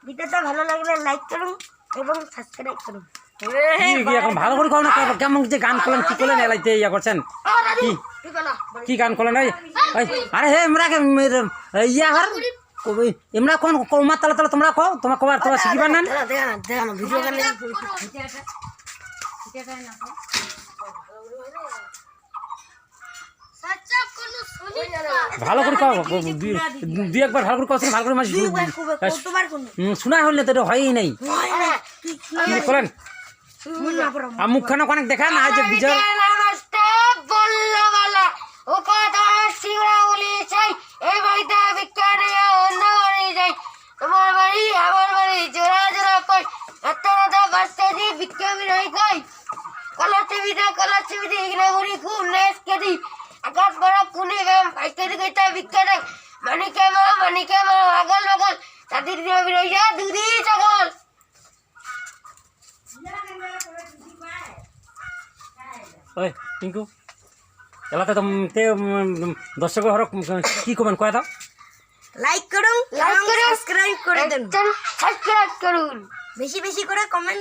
ভিডিওটা ভালো লাগলে লাইক করুন এবং সাবস্ক্রাইব করুন। এখন ভালো করে খাও না, কেমন যে গান করলেন কি করলেন এলাইতে ইয়া করছেন কি গান করলেন? আরে হে আমরা ইয়া হর এমরা কোন কৌমা তালা তালা তোমরা কও তোমার কবার তোমরা শিখিবার না ভিডিও ভালো করে খাও, দুই একবার ভালো করে খাও, ভালো করে মাছ শোনা হল না তো এটা হয়ই নাই করেন মুখখানা অনেক দেখা না যে বিজয় তোমার বাড়ি আমার বাড়ি জোড়া জোড়া কই এত রাধা বাচ্চা দিয়ে ভিক্ষা বিনয় কই কলার চিবিটা এগুলো বুড়ি খুব নেস কেদি আকাশ বড় কুনি ব্যাম পাইকারি কইতা ভিক্ষা দেখ মানিকে মা আগল বগল তাদের দিয়ে বিনয় যা দুধি ছাগল ওই টিঙ্কু এলাতে দর্শক হর কি করবেন কয়ে দাও লাইক করুন সাবস্ক্রাইব করে দেন বেশি বেশি করে কমেন্ট